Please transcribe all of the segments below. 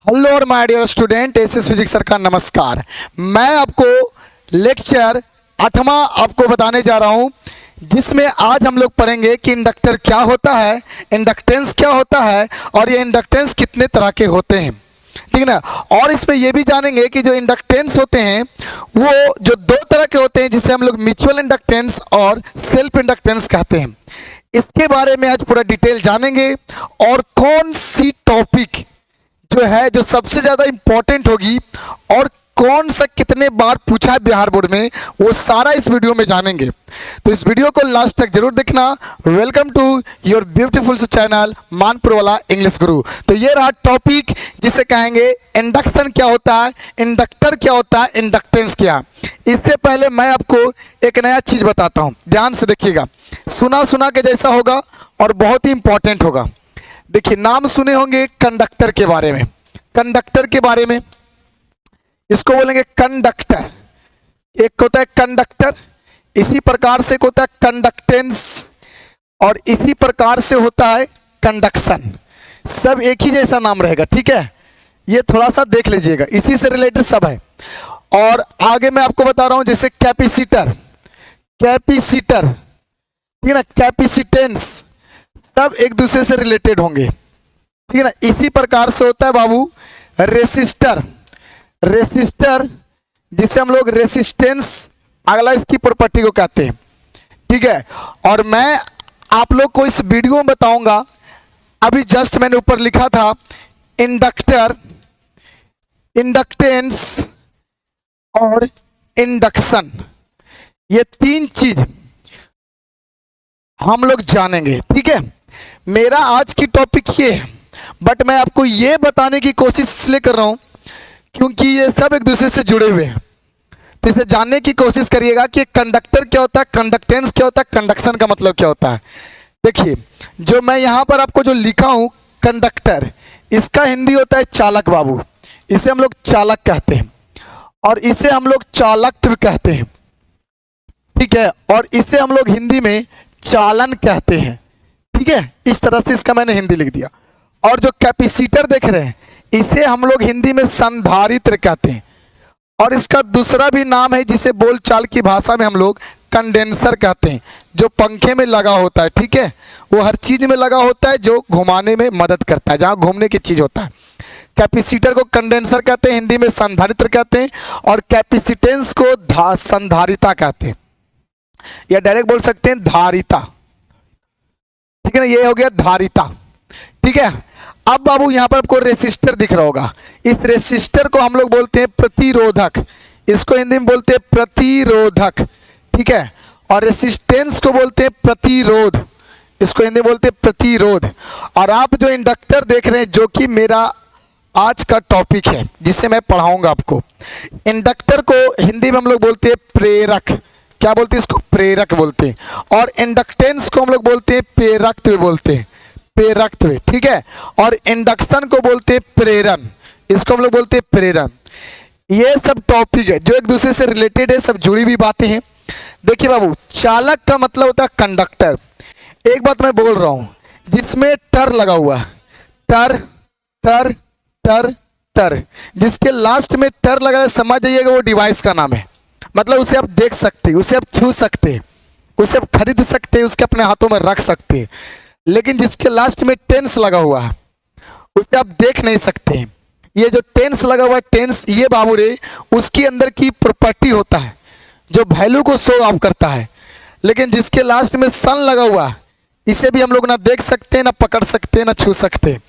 Hello और my dear student, SS physics sir का नमस्कार। मैं आपको लेक्चर 8वां आपको बताने जा रहा हूं, जिसमें आज हम लोग पढ़ेंगे कि इंडक्टर क्या होता है, इंडक्टेंस क्या होता है और ये इंडक्टेंस कितने तरह के होते हैं, ठीक है ना। और इसमें ये भी जानेंगे कि जो इंडक्टेंस होते हैं वो जो दो तरह के होते हैं, जिसे हम लोग म्यूचुअल इंडक्टेंस और सेल्फ इंडक्टेंस कहते हैं। इसके बारे में आज पूरा डिटेल जानेंगे और कौन सी टॉपिक जो है जो सबसे ज़्यादा इंपॉर्टेंट होगी और कौन सा कितने बार पूछा है बिहार बोर्ड में, वो सारा इस वीडियो में जानेंगे। तो इस वीडियो को लास्ट तक जरूर देखना। Welcome to your beautiful channel Manpur वाला इंग्लिश गुरु। तो ये रहा टॉपिक जिसे कहेंगे इंडक्शन क्या होता है, इंडक्टर क्या होता है, इंडक्टेंस क्या। इससे पहले मैं आपको एक नया चीज़ बताता हूँ, ध्यान से देखिएगा। सुना सुना के जैसा होगा और बहुत ही इंपॉर्टेंट होगा। देखिए, नाम सुने होंगे कंडक्टर के बारे में, कंडक्टर के बारे में इसको बोलेंगे कंडक्टर। एक होता है कंडक्टर, इसी प्रकार से एक होता है कंडक्टेंस और इसी प्रकार से होता है कंडक्शन। सब एक ही जैसा नाम रहेगा, ठीक है। ये थोड़ा सा देख लीजिएगा, इसी से रिलेटेड सब है। और आगे मैं आपको बता रहा हूं, जैसे कैपेसिटर, कैपेसिटर, ठीक है ना, कैपेसिटेंस, सब एक दूसरे से रिलेटेड होंगे, ठीक है ना। इसी प्रकार से होता है बाबू रेसिस्टर, रेसिस्टर जिसे हम लोग रेसिस्टेंस अगला इसकी प्रॉपर्टी को कहते हैं, ठीक है। और मैं आप लोग को इस वीडियो में बताऊंगा, अभी जस्ट मैंने ऊपर लिखा था इंडक्टर, इंडक्टेंस और इंडक्शन, ये तीन चीज हम लोग जानेंगे, ठीक है। मेरा आज की टॉपिक ये है, बट मैं आपको ये बताने की कोशिश इसलिए कर रहा हूं क्योंकि ये सब एक दूसरे से जुड़े हुए हैं। तो इसे जानने की कोशिश करिएगा कि कंडक्टर क्या होता है, कंडक्टेंस क्या होता है, कंडक्शन का मतलब क्या होता है। देखिए, जो मैं यहाँ पर आपको जो लिखा हूँ कंडक्टर, इसका हिंदी होता है चालक बाबू। इसे हम लोग चालक कहते हैं और इसे हम लोग चालकत्व कहते हैं, ठीक है। और इसे हम लोग हिंदी में चालन कहते हैं, ठीक है। इस तरह से इसका मैंने हिंदी लिख दिया। और जो कैपेसिटर देख रहे हैं, इसे हम लोग हिंदी में संधारित्र कहते हैं और इसका दूसरा भी नाम है जिसे बोलचाल की भाषा में हम लोग कंडेंसर कहते हैं, जो पंखे में लगा होता है, ठीक है। वो हर चीज में लगा होता है जो घुमाने में मदद करता है, जहाँ घूमने की चीज होता है। कैपेसिटर को कंडेंसर कहते हैं, हिंदी में संधारित्र कहते हैं, और कैपेसिटेंस को संधारिता कहते हैं, या डायरेक्ट बोल सकते हैं धारिता, ठीक है ना। ये हो गया धारिता, ठीक है। अब बाबू यहाँ पर आपको रेसिस्टर दिख रहा होगा, इस रेसिस्टर को हम लोग बोलते हैं प्रतिरोधक, इसको हिंदी में बोलते हैं प्रतिरोधक, ठीक है। और रेसिस्टेंस को बोलते हैं प्रतिरोध, इसको हिंदी में बोलते हैं प्रतिरोध। और आप जो इंडक्टर देख रहे हैं, जो कि मेरा आज का टॉपिक है, जिसे मैं पढ़ाऊंगा आपको, इंडक्टर को हिंदी में हम लोग बोलते हैं प्रेरक। क्या बोलते हैं इसको? प्रेरक बोलते हैं। और इंडक्टेंस को हम लोग बोलते हैं प्रेरकत्व बोलते हैं, प्रेरकत्व, ठीक है। और इंडक्शन को बोलते हैं प्रेरण, इसको हम लोग बोलते हैं प्रेरण। ये सब टॉपिक है जो एक दूसरे से रिलेटेड है, सब जुड़ी हुई बातें हैं। देखिए बाबू, चालक का मतलब होता है कंडक्टर। एक बात मैं बोल रहा हूं, जिसमें टर लगा हुआ है, टर टर टर टर, जिसके लास्ट में टर लगा है, समझ जाइएगा वो डिवाइस का नाम है। मतलब उसे आप देख सकते हैं, उसे आप छू सकते हैं, उसे आप खरीद सकते हैं, उसके अपने हाथों में रख सकते हैं। लेकिन जिसके लास्ट में टेंस लगा हुआ है, उसे आप देख नहीं सकते हैं। ये जो टेंस लगा हुआ है, टेंस, ये बाबू रे उसके अंदर की प्रॉपर्टी होता है जो वैल्यू को शो ऑफ करता है। लेकिन जिसके लास्ट में सन लगा हुआ है, इसे भी हम लोग ना देख सकते हैं, ना पकड़ सकते हैं, ना छू सकते हैं।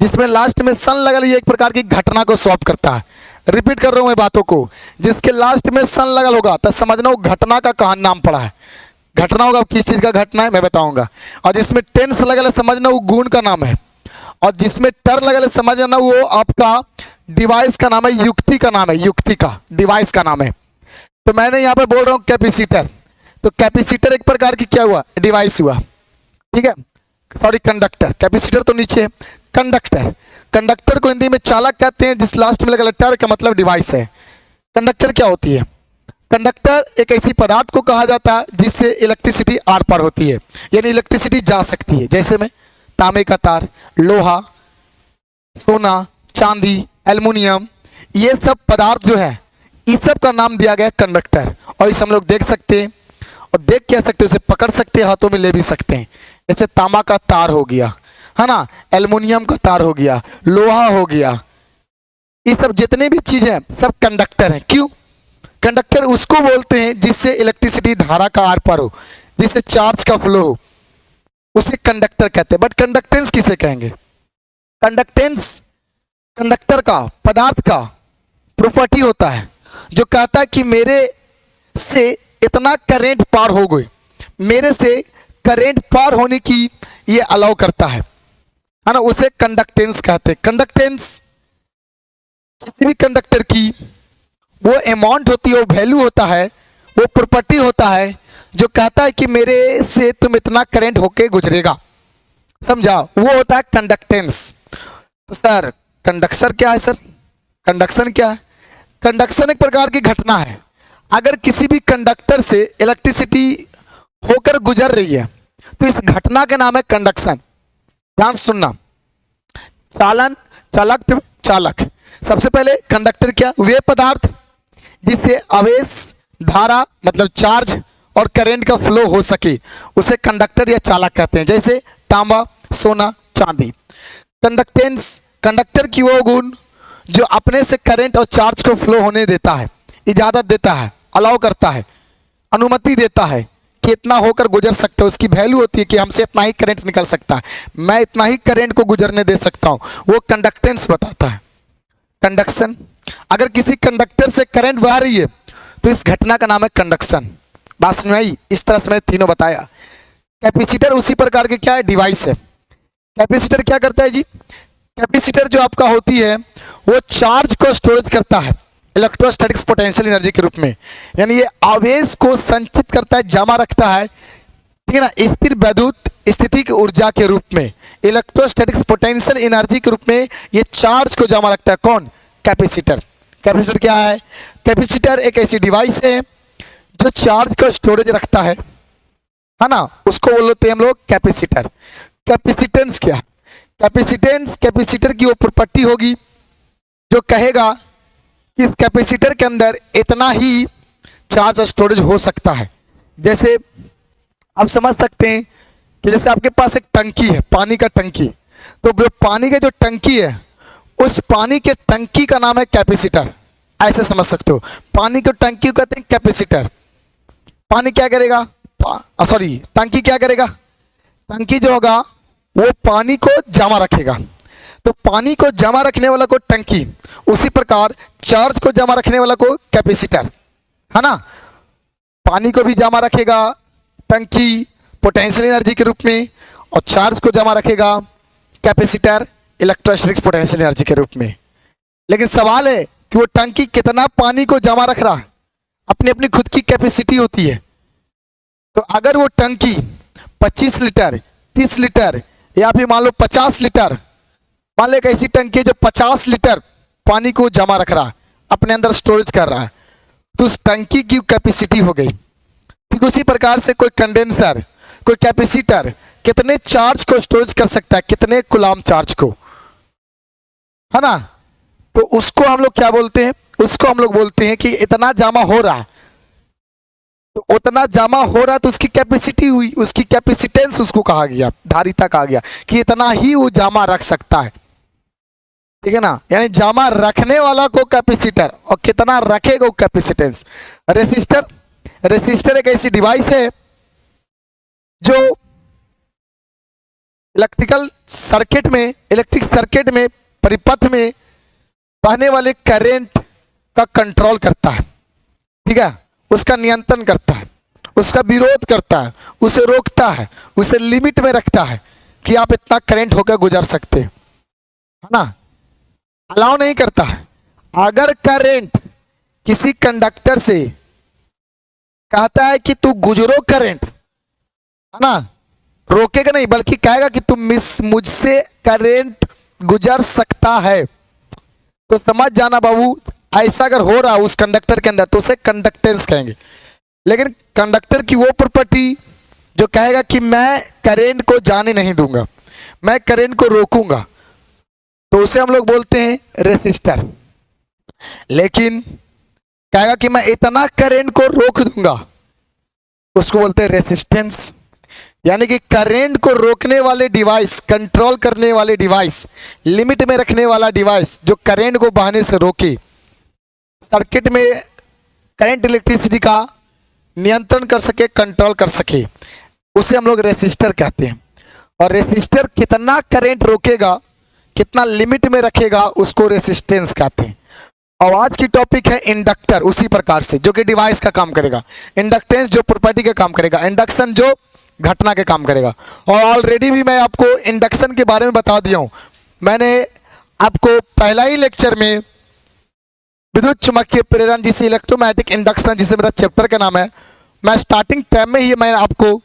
जिसमें लास्ट में सन लगा, ये एक प्रकार की घटना को शो ऑफ करता है। रिपीट कर रहा हूं मैं बातों को, जिसके लास्ट में सन लगा होगा तो समझना वो घटना का कहां नाम पड़ा है। घटना होगा, किस चीज का घटना है मैं बताऊंगा। और जिसमें टेंस लगा समझना वो गुण का नाम है, और जिसमें टर लगा समझना वो आपका डिवाइस का नाम है, युक्ति का नाम है, युक्ति का डिवाइस का नाम है। तो मैंने यहाँ पर बोल रहा हूँ कैपेसिटर, तो कैपेसिटर एक प्रकार की क्या हुआ, डिवाइस हुआ, ठीक है। सॉरी, कंडक्टर, कैपेसिटर तो नीचे है, कंडक्टर, कंडक्टर को हिंदी में चालक कहते हैं, जिस लास्ट में लगा टर का मतलब डिवाइस है। कंडक्टर क्या होती है? कंडक्टर एक ऐसी पदार्थ को कहा जाता है जिससे इलेक्ट्रिसिटी आर पार होती है, यानी इलेक्ट्रिसिटी जा सकती है। जैसे में तांबे का तार, लोहा, सोना, चांदी, एल्युमिनियम, ये सब पदार्थ जो है इस सब का नाम दिया गया कंडक्टर। और इसे हम लोग देख सकते हैं और देख कह सकते हैं, उसे पकड़ सकते हैं, हाथों में ले भी सकते हैं। जैसे तांबा का तार हो गया, है ना, एल्युमिनियम का तार हो गया, लोहा हो गया, ये सब जितने भी चीज हैं सब कंडक्टर हैं। क्यों? कंडक्टर उसको बोलते हैं जिससे इलेक्ट्रिसिटी धारा का आर पार हो, जिससे चार्ज का फ्लो हो, उसे कंडक्टर कहते हैं। बट कंडक्टेंस किसे कहेंगे? कंडक्टेंस कंडक्टर का, पदार्थ का प्रॉपर्टी होता है जो कहता है कि मेरे से इतना करंट पार हो गए, मेरे से करंट पार होने की ये अलाउ करता है ना, उसे कंडक्टेंस कहते हैं। कंडक्टेंस किसी भी कंडक्टर की वो अमाउंट होती है, वो वैल्यू होता है, वो प्रॉपर्टी होता है जो कहता है कि मेरे से तुम इतना करंट होके गुजरेगा। समझा? वो होता है कंडक्टेंस। तो सर कंडक्शन क्या है? सर कंडक्शन क्या है? कंडक्शन एक प्रकार की घटना है। अगर किसी भी कंडक्टर से इलेक्ट्रिसिटी होकर गुजर रही है तो इस घटना का नाम है कंडक्शन। ध्यान सुनना, चालन, चालक, चालक। सबसे पहले कंडक्टर क्या? वे पदार्थ जिससे आवेश, धारा मतलब चार्ज और करंट का फ्लो हो सके उसे कंडक्टर या चालक कहते हैं। जैसे तांबा, सोना, चांदी। कंडक्टेंस कंडक्टर की वो गुण जो अपने से करंट और चार्ज को फ्लो होने देता है, इजाजत देता है, अलाउ करता है, अनुमति देता है कि इतना होकर गुजर सकता है। उसकी वैल्यू होती है कि हमसे इतना ही करंट निकल सकता है, मैं इतना ही करंट को गुजरने दे सकता हूं, वो कंडक्टेंस बताता है। कंडक्शन, अगर किसी कंडक्टर से करंट बह रही है तो इस घटना का नाम है कंडक्शन। बात समझ में आई? इस तरह से मैंने तीनों बताया। कैपेसिटर उसी प्रकार के क्या है? डिवाइस है। कैपेसिटर क्या करता है जी? कैपेसिटर जो आपका होती है वो चार्ज को स्टोरेज करता है इलेक्ट्रोस्टैटिक्स पोटेंशियल एनर्जी के रूप में, यानी ये आवेश को संचित करता है, जमा रखता है, ठीक है ना, स्थिर वैद्युत स्थिति की ऊर्जा के रूप में, इलेक्ट्रोस्टैटिक्स पोटेंशियल एनर्जी के रूप में ये चार्ज को जमा रखता है। कौन? कैपेसिटर। कैपेसिटर क्या है? कैपेसिटर एक ऐसी डिवाइस है जो चार्ज को स्टोरेज रखता है ना, उसको बोलते हैं हम लोग कैपेसिटर। कैपेसिटेंस क्या है? कैपेसिटेंस कैपेसिटर की वो प्रॉपर्टी होगी जो कहेगा कि इस कैपेसिटर के अंदर इतना ही चार्ज स्टोरेज हो सकता है। जैसे आप समझ सकते हैं कि जैसे आपके पास एक टंकी है, पानी का टंकी, तो जो पानी का जो टंकी है उस पानी के टंकी का नाम है कैपेसिटर। ऐसे समझ सकते हो, पानी की टंकी को कहते हैं कैपेसिटर। पानी क्या करेगा? सॉरी, टंकी क्या करेगा? टंकी जो होगा वो पानी को जमा रखेगा, तो पानी को जमा रखने वाला को टंकी, उसी प्रकार चार्ज को जमा रखने वाला को कैपेसिटर, है ना। पानी को भी जमा रखेगा टंकी पोटेंशियल एनर्जी के रूप में, और चार्ज को जमा रखेगा कैपेसिटर इलेक्ट्रोस्टैटिक्स पोटेंशियल एनर्जी के रूप में। लेकिन सवाल है कि वो टंकी कितना पानी को जमा रख रहा है, अपनी अपनी खुद की कैपेसिटी होती है। तो अगर वो टंकी 25 लीटर, 30 लीटर या फिर मान लो 50 लीटर, मान लो एक ऐसी टंकी है जो 50 लीटर पानी को जमा रख रहा है, अपने अंदर स्टोरेज कर रहा है, तो उस टंकी की कैपेसिटी हो गई। ठीक उसी प्रकार से कोई कंडेंसर, कोई कैपेसिटर कितने चार्ज को स्टोरेज कर सकता है, कितने कूलाम चार्ज को, है ना। तो उसको हम लोग क्या बोलते हैं? उसको हम लोग बोलते हैं कि इतना जमा हो रहा है, तो उतना जमा हो रहा है तो उसकी कैपेसिटी हुई, उसकी कैपेसिटेंस उसको कहा गया, धारिता कहा गया कि इतना ही वो जमा रख सकता है, ठीक है ना। यानी जमा रखने वाला को कैपेसिटर और कितना रखेगा वो कैपेसिटेंस। रेसिस्टर, रेसिस्टर एक ऐसी डिवाइस है जो इलेक्ट्रिकल सर्किट में, इलेक्ट्रिक सर्किट में, परिपथ में बहने वाले करंट का कंट्रोल करता है, ठीक है, उसका नियंत्रण करता है, उसका विरोध करता है, उसे रोकता है, उसे लिमिट में रखता है कि आप इतना करंट होकर गुजर सकते हैं, है ना, अलाउ नहीं करता है। अगर करंट किसी कंडक्टर से कहता है कि तू गुजरो करंट, है ना, रोकेगा नहीं बल्कि कहेगा कि तुम मुझसे करंट गुजर सकता है, तो समझ जाना बाबू ऐसा अगर हो रहा उस कंडक्टर के अंदर तो उसे कंडक्टेंस कहेंगे। लेकिन कंडक्टर की वो प्रॉपर्टी जो कहेगा कि मैं करंट को जाने नहीं दूंगा, मैं करंट को रोकूंगा, तो उसे हम लोग बोलते हैं रेसिस्टर। लेकिन कहेगा कि मैं इतना करंट को रोक दूंगा, उसको बोलते हैं रेसिस्टेंस। यानी कि करंट को रोकने वाले डिवाइस, कंट्रोल करने वाले डिवाइस, लिमिट में रखने वाला डिवाइस जो करंट को बहने से रोके, सर्किट में करंट इलेक्ट्रिसिटी का नियंत्रण कर सके, कंट्रोल कर सके, उसे हम लोग रेसिस्टर कहते हैं। और रेसिस्टर कितना करंट रोकेगा, कितना लिमिट में रखेगा, उसको रेसिस्टेंस कहते हैं। और आज की टॉपिक है इंडक्टर, उसी प्रकार से, जो कि डिवाइस का काम करेगा, इंडक्टेंस जो प्रॉपर्टी का काम करेगा, इंडक्शन जो घटना के काम करेगा। और ऑलरेडी भी मैं आपको इंडक्शन के बारे में बता दिया हूं। मैंने आपको पहला ही लेक्चर में विद्युत चुम्बकीय प्रेरण, जिसे इलेक्ट्रोमैग्नेटिक इंडक्शन, जिसे मेरा चैप्टर का नाम है, मैं स्टार्टिंग टाइम में ही मैं आपको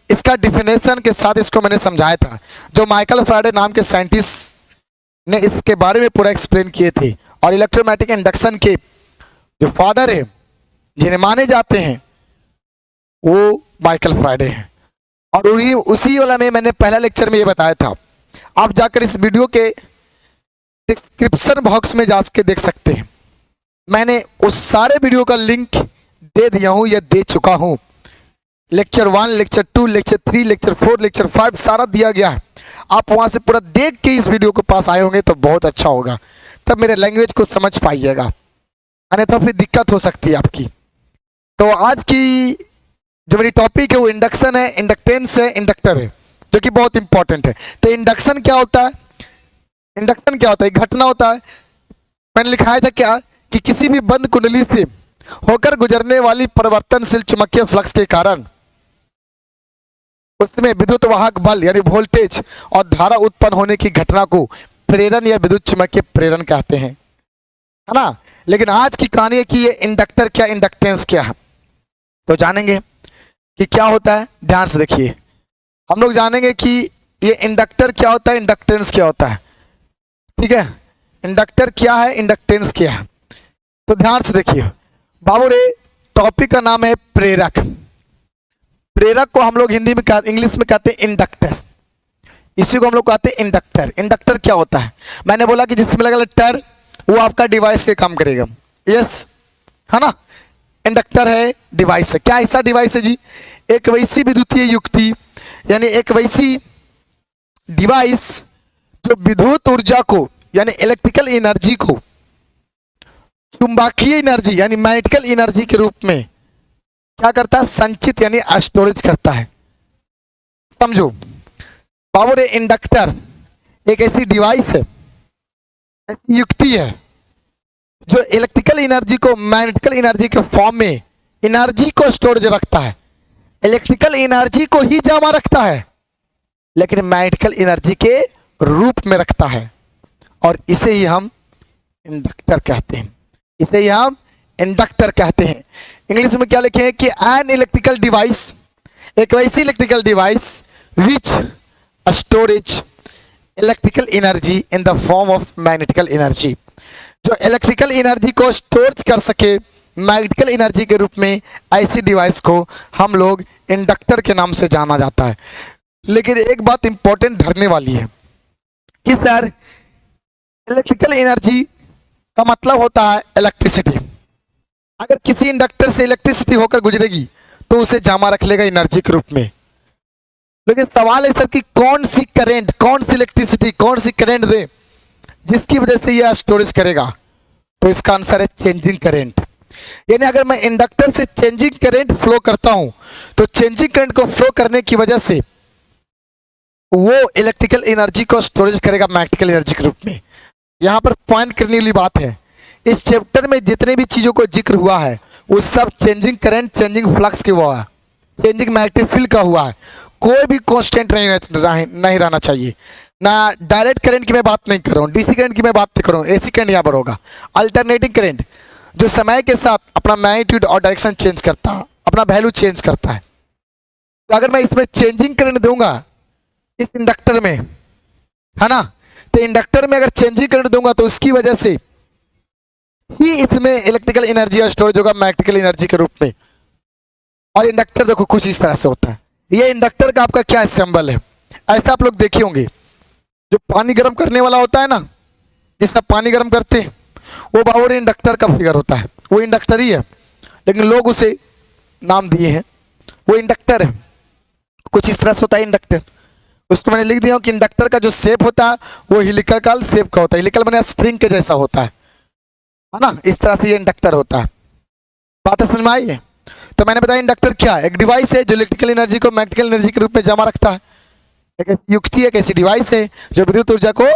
इसका डिफिनेशन के साथ इसको मैंने समझाया था। जो माइकल फैराडे नाम के साइंटिस्ट ने इसके बारे में पूरा एक्सप्लेन किए थे। और इलेक्ट्रोमैग्नेटिक इंडक्शन के जो फादर है, जिन्हें माने जाते हैं, वो माइकल फैराडे हैं। और उसी वाला में मैंने पहला लेक्चर में ये बताया था। आप जाकर इस वीडियो के डिस्क्रिप्शन बॉक्स में जाके देख सकते हैं। मैंने उस सारे वीडियो का लिंक दे दिया हूं या दे चुका हूं। Lecture 1, lecture 2, lecture 3, lecture 4, lecture 5 सारा दिया गया है। आप वहां से पूरा देख के इस वीडियो के पास आए होंगे तो बहुत अच्छा होगा, तब मेरे लैंग्वेज को समझ पाइएगा, अन्यथा फिर दिक्कत हो सकती है आपकी। तो आज की जो मेरी टॉपिक है वो इंडक्शन है, इंडक्टेंस है, इंडक्टर है, जो कि बहुत इंपॉर्टेंट है। तो इंडक्शन क्या होता है? इंडक्शन क्या होता है? घटना होता है। मैंने लिखाया था क्या कि किसी भी बंद कुंडली से होकर गुजरने वाली परिवर्तनशील चुंबकीय फ्लक्स के कारण उसमें विद्युत वाहक बल यानी वोल्टेज और धारा उत्पन्न होने की घटना को प्रेरण या विद्युत चुम्बकीय प्रेरण कहते हैं, है ना। लेकिन आज की कहानी है कि ये इंडक्टर क्या, इंडक्टेंस क्या है, तो जानेंगे कि क्या होता है। ध्यान से देखिए, हम लोग जानेंगे कि ये इंडक्टर क्या होता है, इंडक्टेंस क्या होता है। ठीक है, इंडक्टर क्या है, इंडक्टेंस क्या है, तो ध्यान से देखिए बाबू रे। टॉपिक का नाम है प्रेरक। प्रेरक को हम लोग हिंदी में इंग्लिश में कहते हैं इंडक्टर, इसी को हम लोग कहते हैं इंडक्टर। इंडक्टर क्या होता है? मैंने बोला कि जिसमें लगा टर, वो आपका डिवाइस के काम करेगा। यस, है ना। इंडक्टर है, डिवाइस है। क्या ऐसा डिवाइस है जी? एक वैसी विद्युतीय युक्ति, यानी एक वैसी डिवाइस जो विद्युत ऊर्जा को यानी इलेक्ट्रिकल एनर्जी को चुंबकीय एनर्जी यानी मैग्नेटिकल एनर्जी के रूप में क्या करता है? संचित यानी स्टोरेज करता है। समझो पावर इंडक्टर एक ऐसी डिवाइस है, ऐसी युक्ति है जो इलेक्ट्रिकल एनर्जी को मैग्नेटिकल एनर्जी के फॉर्म में एनर्जी को स्टोरेज रखता है। इलेक्ट्रिकल एनर्जी को ही जमा रखता है, लेकिन मैग्नेटिकल एनर्जी के रूप में रखता है। और इसे ही हम इंडक्टर कहते हैं, इसे ही हम इंडक्टर कहते हैं। इंग्लिश में क्या लिखे हैं कि एन इलेक्ट्रिकल डिवाइस, एक वैसी electrical device which storage electrical energy in the form of magnetical energy, जो इलेक्ट्रिकल एनर्जी को स्टोर कर सके मैग्नेटिकल एनर्जी के रूप में। ऐसी डिवाइस को हम लोग इंडक्टर के नाम से जाना जाता है। लेकिन एक बात इंपॉर्टेंट धरने वाली है कि सर इलेक्ट्रिकल एनर्जी का मतलब होता है इलेक्ट्रिसिटी। अगर किसी इंडक्टर से इलेक्ट्रिसिटी होकर गुजरेगी तो उसे जमा रख लेगा एनर्जी के रूप में। लेकिन सवाल है सर कि कौन सी करंट, कौन सी इलेक्ट्रिसिटी, कौन सी करंट दे जिसकी वजह से यह स्टोरेज करेगा? तो इसका आंसर है चेंजिंग करंट। यानी अगर मैं इंडक्टर से चेंजिंग करंट फ्लो करता हूं तो चेंजिंग करंट को फ्लो करने की वजह से वो इलेक्ट्रिकल एनर्जी को स्टोरेज करेगा मैग्नेटिकल एनर्जी के रूप में। यहां पर पॉइंट करने वाली बात है, इस चैप्टर में जितने भी चीजों को जिक्र हुआ है वो सब चेंजिंग करंट, चेंजिंग फ्लक्स के हुआ है, चेंजिंग मैग्नेटिक फील्ड का हुआ है। कोई भी कांस्टेंट नहीं रहना चाहिए। ना डायरेक्ट करंट की मैं बात नहीं कर रहा हूँ, डीसी करंट की मैं बात नहीं कर रहा हूँ, एसी करंट यहाँ पर होगा। अल्टरनेटिंग करंट जो समय के साथ अपना मैग्नीट्यूड और डायरेक्शन चेंज करता है, अपना वैल्यू चेंज करता है। तो अगर मैं इसमें चेंजिंग करंट दूंगा इस इंडक्टर में, है ना, तो इंडक्टर में अगर चेंजिंग करंट दूंगा तो उसकी वजह से ही इसमें इलेक्ट्रिकल एनर्जी स्टोरेज होगा मैग्नेटिकल एनर्जी के रूप में। और इंडक्टर देखो कुछ इस तरह से होता है। ये इंडक्टर का आपका क्या सिंबल है? ऐसा आप लोग देखे होंगे, जो पानी गर्म करने वाला होता है ना, जिससे आप पानी गर्म करते हैं, वो बाबू इंडक्टर का फिगर होता है, वो इंडक्टर ही है, लेकिन लोग उसे नाम दिए हैं, वो इंडक्टर है। कुछ इस तरह से होता है इंडक्टर। उसको मैंने लिख दिया कि इंडक्टर का जो शेप होता है वो हेलिकल शेप का होता है। हेलिकल मैंने स्प्रिंग के जैसा होता है ना, इस तरह से ये इंडक्टर होता है। बात समझ में आई है? तो मैंने बताया इंडक्टर क्या है, एक डिवाइस है जो इलेक्ट्रिकल एनर्जी को मैग्नेटिकल एनर्जी के रूप में जमा रखता है। एक ऐसी युक्ति है, एक ऐसी डिवाइस है जो विद्युत ऊर्जा को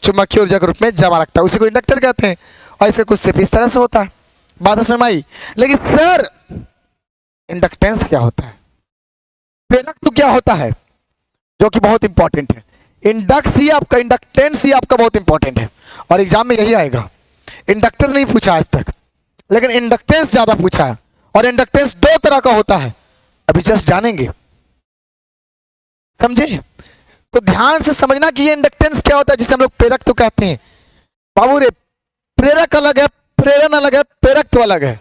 चुंबकीय ऊर्जा के रूप में जमा रखता है, उसी को इंडक्टर कहते हैं। और इसे कुछ शेप इस तरह से होता है। बात समझ में आई? लेकिन सर इंडक्टेंस क्या होता है, प्रेरक तो क्या होता है, जो कि बहुत इंपॉर्टेंट है। इंडक्टेंस ही आपका बहुत इंपॉर्टेंट है और एग्जाम में यही आएगा। इंडक्टर नहीं पूछा आज तक, लेकिन इंडक्टेंस ज्यादा पूछा है। और इंडक्टेंस दो तरह का होता है, अभी जस्ट जानेंगे, समझे? तो ध्यान से समझना कि ये इंडक्टेंस क्या होता है, जिसे हम लोग प्रेरक तो कहते हैं। बाबू रे, प्रेरक अलग है, प्रेरण अलग है, प्रेरक तो अलग है।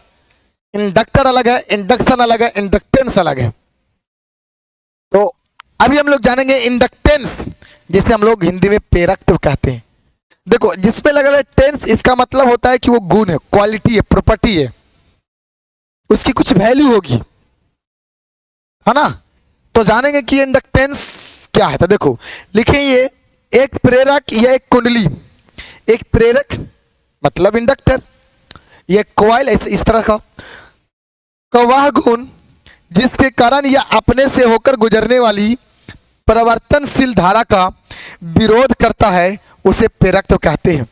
इंडक्टर अलग है, इंडक्शन अलग है, इंडक्टेंस अलग है। तो अभी हम लोग जानेंगे इंडक्टेंस, जिसे हम लोग हिंदी में प्रेरक तो कहते हैं। देखो, जिसपे लगा है टेंस, इसका मतलब होता है कि वो गुण है, क्वालिटी है, प्रॉपर्टी है, उसकी कुछ वैल्यू होगी, है ना? तो जानेंगे कि इंडक्टेंस क्या है। तो देखो लिखें, ये एक प्रेरक या एक कुंडली। एक प्रेरक मतलब इंडक्टर, ये कॉइल इस तरह का वह गुण जिसके कारण या अपने से होकर गुजरने वाली परिवर्तनशील धारा का विरोध करता है, उसे प्रेरक तो कहते हैं।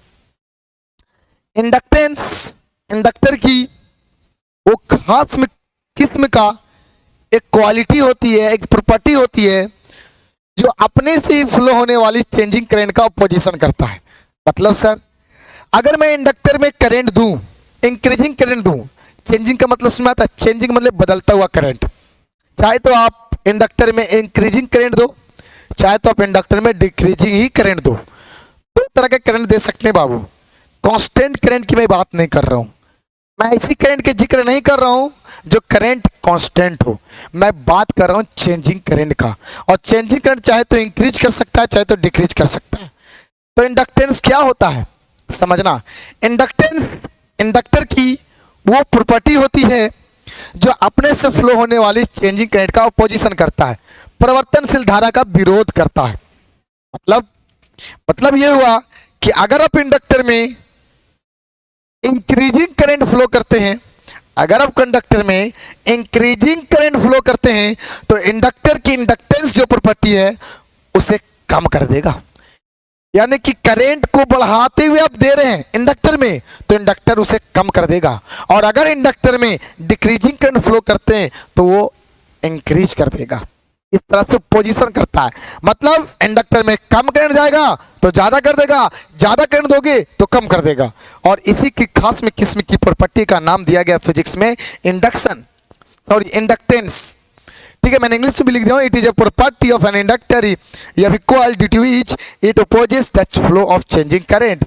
इंडक्टेंस इंडक्टर की वो खास किस्म का एक क्वालिटी होती है, एक प्रॉपर्टी होती है, जो अपने से फ्लो होने वाली चेंजिंग करंट का अपोजिशन करता है। मतलब सर, अगर मैं इंडक्टर में करंट दूं, इंक्रीजिंग करंट दूं, चेंजिंग का मतलब सुना था, चेंजिंग मतलब बदलता हुआ करंट। चाहे तो आप इंडक्टर में इंक्रीजिंग करंट दो, चाहे तो आप इंडक्टर में डिक्रीजिंग ही करंट दो, दो तरह के करंट दे सकते हैं बाबू। कांस्टेंट करंट की मैं बात नहीं कर रहा हूं, मैं ऐसी करंट के जिक्र नहीं कर रहा हूं जो करंट कांस्टेंट हो, मैं बात कर रहा हूं चेंजिंग करंट का। और चेंजिंग करंट चाहे तो इंक्रीज कर सकता है, चाहे तो डिक्रीज कर सकता है। तो इंडक्टेंस क्या होता है समझना। इंडक्टेंस इंडक्टर की वो प्रॉपर्टी होती है जो अपने से फ्लो होने वाली चेंजिंग करंट का अपोजिशन करता है, परिवर्तनशील धारा का विरोध करता है। मतलब ये हुआ कि अगर आप इंडक्टर में इंक्रीजिंग करंट फ्लो करते हैं, अगर आप कंडक्टर में इंक्रीजिंग करंट फ्लो करते हैं, तो इंडक्टर की इंडक्टेंस जो प्रॉपर्टी है उसे कम कर देगा। यानी कि करंट को बढ़ाते हुए आप दे रहे हैं इंडक्टर में, तो इंडक्टर उसे कम कर देगा। और अगर इंडक्टर में डिक्रीजिंग करंट फ्लो करते हैं तो वो इंक्रीज कर देगा। इस तरह से पोजीशन करता है। मतलब इंडक्टर में कम करंट जाएगा तो ज्यादा कर देगा, ज्यादा करंट दोगे तो कम कर देगा। और इसी की खास में किस्म की प्रॉपर्टी का नाम दिया गया फिजिक्स में इंडक्टेंस। ठीक है, मैंने इंग्लिश में भी लिख दिया, it is a property of an inductor या coil due to which it opposes the flow of changing current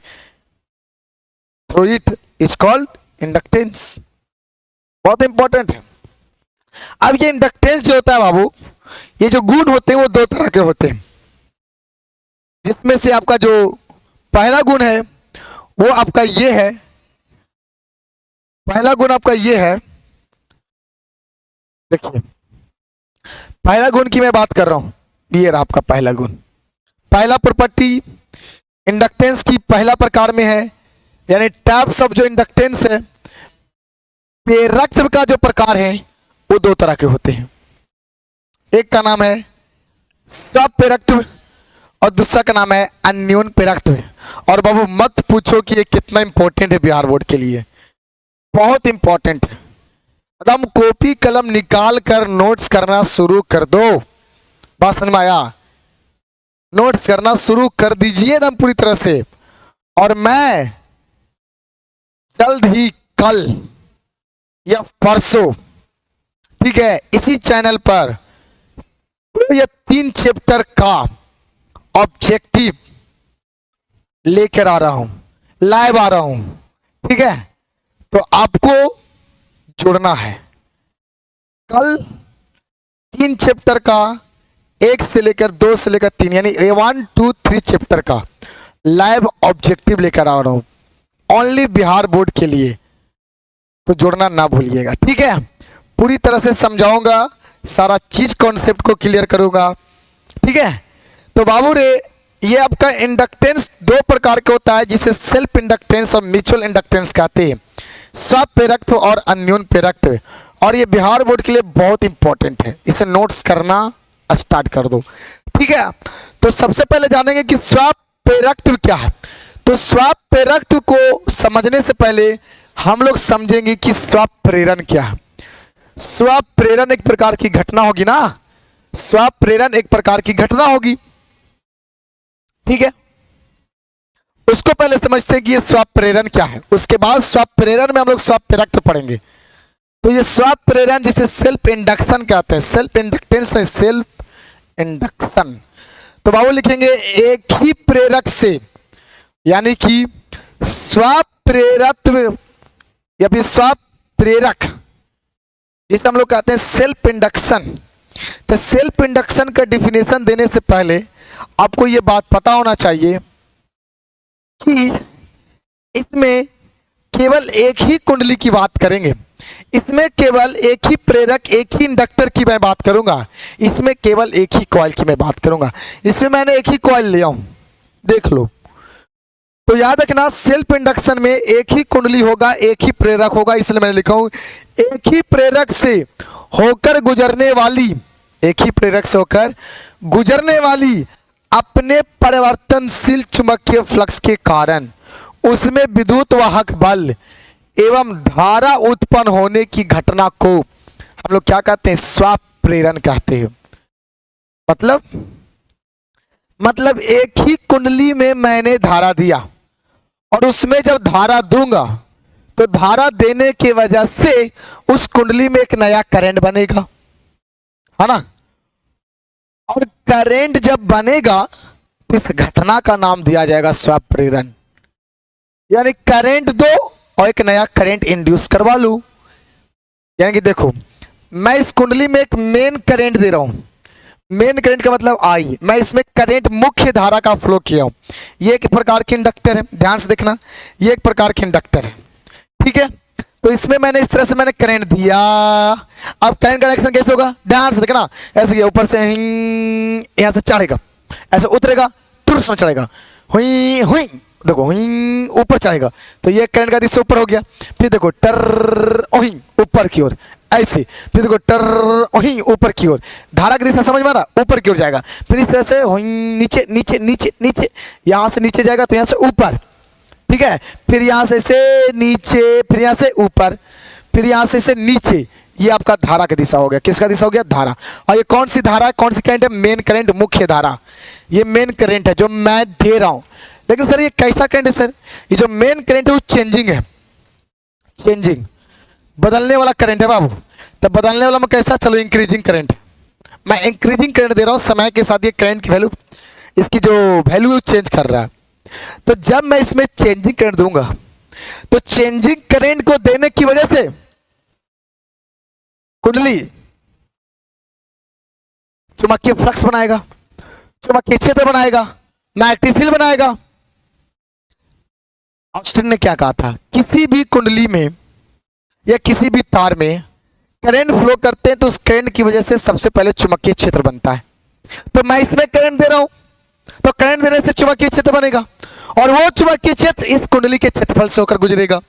through it is called inductance. बहुत इंपॉर्टेंट है। अब ये इंडक्टेंस जो होता है बाबू, ये जो गुण होते हैं वो दो तरह के होते हैं, जिसमें से आपका जो पहला गुण है वो आपका ये है। पहला गुण आपका ये है, देखिए पहला गुण की मैं बात कर रहा हूं, ये रहा आपका पहला गुण। पहला प्रॉपर्टी इंडक्टेंस की पहला प्रकार में है, यानी टाइप्स ऑफ जो इंडक्टेंस है, प्रेरकत्व का जो प्रकार है वो दो तरह के होते हैं। एक का नाम है स्वप्रेरकत्व और दूसरा का नाम है अन्योन प्रेरकत्व। और बाबू मत पूछो कि ये कितना इंपॉर्टेंट है बिहार बोर्ड के लिए, बहुत इंपॉर्टेंट है। एकदम कॉपी कलम निकाल कर नोट्स करना शुरू कर दो। बात समझ में आया? नोट्स करना शुरू कर दीजिए एकदम पूरी तरह से। और मैं जल्द ही कल या परसों, ठीक है, इसी चैनल पर ये 3 चैप्टर का ऑब्जेक्टिव लेकर आ रहा हूं, लाइव आ रहा हूं। ठीक है, तो आपको जुड़ना है। कल 3 चैप्टर का, 1 से लेकर 2 से लेकर 3, यानी 1, 2, 3 चैप्टर का लाइव ऑब्जेक्टिव लेकर आ रहा हूं ओनली बिहार बोर्ड के लिए, तो जोड़ना ना भूलिएगा, ठीक है। पूरी तरह से समझाऊंगा, सारा चीज कॉन्सेप्ट को क्लियर करूंगा, ठीक है। तो बाबू रे, ये आपका इंडक्टेंस दो प्रकार का होता है, जिसे सेल्फ इंडक्टेंस और म्यूचुअल इंडक्टेंस कहते हैं, स्वप्रेरक और अन्योन प्रेरक। और ये बिहार बोर्ड के लिए बहुत इंपॉर्टेंट है, इसे नोट्स करना स्टार्ट कर दो, ठीक है। तो सबसे पहले जानेंगे कि स्वप्रेरक क्या है। तो स्वप्रेरक को समझने से पहले हम लोग समझेंगे कि स्वप्रेरण क्या है। स्वप्रेरण एक प्रकार की घटना होगी ना, स्वप्रेरण एक प्रकार की घटना होगी, ठीक है। उसको पहले समझते हैं कि ये स्वप्रेरण क्या है, उसके बाद स्वप्रेरण में हम लोग स्वप्रेरक पढ़ेंगे। तो ये स्वप्रेरण जिसे सेल्फ इंडक्शन कहते हैं, सेल्फ इंडक्टेंस है सेल्फ इंडक्शन। तो बाबू लिखेंगे एक ही प्रेरक से, यानी कि स्वप्रेरत्व या फिर स्वप्रेरक, जिसे हम लोग कहते हैं सेल्फ इंडक्शन। तो सेल्फ इंडक्शन का डिफिनेशन देने से पहले आपको ये बात पता होना चाहिए कि इसमें केवल एक ही कुंडली की बात करेंगे, इसमें केवल एक ही प्रेरक, एक ही इंडक्टर की मैं बात करूंगा, इसमें केवल एक ही कॉइल की मैं बात करूंगा। इसमें मैंने एक ही कॉइल लिया हूं, देख लो। तो याद रखना, सेल्फ इंडक्शन में एक ही कुंडली होगा, एक ही प्रेरक होगा, इसलिए मैंने लिखा हूं एक ही प्रेरक से होकर गुजरने वाली, एक ही प्रेरक से होकर गुजरने वाली अपने परिवर्तनशील चुंबकीय फ्लक्स के कारण उसमें विद्युत वाहक बल एवं धारा उत्पन्न होने की घटना को हम लोग क्या कहते हैं, स्वप्रेरण कहते हैं। मतलब एक ही कुंडली में मैंने धारा दिया और उसमें जब धारा दूंगा तो धारा देने की वजह से उस कुंडली में एक नया करंट बनेगा, है ना। और करंट जब बनेगा तो इस घटना का नाम दिया जाएगा स्वप्रेरण। यानी करंट दो और एक नया करंट इंड्यूस करवा लूं। यानी कि देखो, मैं इस कुंडली में एक मेन करंट दे रहा हूं, मेन करंट का मतलब आई, मैं इसमें करंट मुख्य धारा का फ्लो किया हूं। ये एक प्रकार के इंडक्टर है, ध्यान से देखना, ये एक प्रकार के इंडक्टर है, ठीक है। तो इसमें मैंने इस तरह से मैंने करंट दिया। अब करंट कनेक्शन कैसे होगा, ध्यान से देखना, ऐसे किया, ऊपर से यहां से चढ़ेगा, ऐसे उतरेगा, टुर्स में चढ़ेगा, हुई हुई, देखो हुई, ऊपर चढ़ेगा, तो ये करंट का दिशा ऊपर हो गया। फिर देखो टर ओही ऊपर की ओर, ऐसे, फिर देखो टर ओही ऊपर की ओर, धारा की दिशा समझ में आ रहा, ऊपर की ओर जाएगा। फिर इस तरह से नीचे नीचे नीचे नीचे, यहां से नीचे जाएगा तो यहां से ऊपर, ठीक है। फिर यहां से नीचे, फिर यहां से ऊपर, फिर यहां से नीचे। ये आपका धारा की दिशा हो गया, किसका दिशा हो गया, धारा। और ये कौन सी धारा है, कौन सी करंट है, मेन करंट, मुख्य धारा। ये मेन करंट है जो मैं दे रहा हूं। लेकिन सर ये कैसा करंट है सर, ये जो मेन करंट है वो चेंजिंग है, चेंजिंग, बदलने वाला करंट है बाबू। तो बदलने वाला में कैसा, चलो इंक्रीजिंग करंट, मैं इंक्रीजिंग करंट दे रहा हूं, समय के साथ ये करंट की वैल्यू, इसकी जो वैल्यू चेंज कर रहा है। तो जब मैं इसमें चेंजिंग करंट दूंगा तो चेंजिंग करंट को देने की वजह से कुंडली चुंबकीय फ्लक्स बनाएगा, चुंबकीय क्षेत्र बनाएगा, मैग्नेटिक फील्ड बनाएगा। ऑस्टिन ने क्या कहा था, किसी भी कुंडली में या किसी भी तार में करंट फ्लो करते हैं तो उस करंट की वजह से सबसे पहले चुंबकीय क्षेत्र बनता है। तो मैं इसमें करंट दे रहा हूं तो करंट देने से चुंबकीय क्षेत्र बनेगा और वो चुंबकीय क्षेत्र इस कुंडली के क्षेत्रफल से होकर गुजरेगा।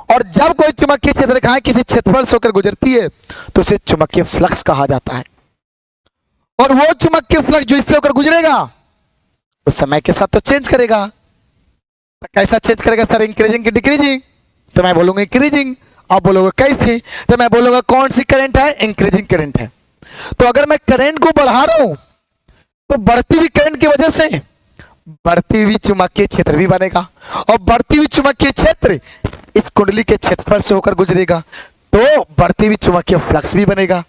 और जब कोई चुंबकीय क्षेत्र रेखा किसी क्षेत्रफल से होकर गुजरती है तो उसे चुंबकीय फ्लक्स कहा जाता है। और वो चुंबकीय फ्लक्स जो इससे होकर गुजरेगा उस समय के साथ तो चेंज करेगा। तो कैसा चेंज करेगा सर, इंक्रीजिंग की डिक्रीजिंग? तो मैं बोलूंगा इंक्रीजिंग। आप बोलोगे कैसे? तो मैं बोलूंगा कौन सी करंट है, इंक्रीजिंग करंट है। तो अगर मैं करंट को बढ़ा रहा हूं तो बढ़ती हुई करंट की वजह से बढ़ती हुई चुंबकीय क्षेत्र भी बनेगा और बढ़ती हुई चुंबकीय क्षेत्र इस कुंडली के क्षेत्रफल से होकर गुजरेगा तो बढ़ती हुई चुंबकीय फ्लक्स भी बनेगा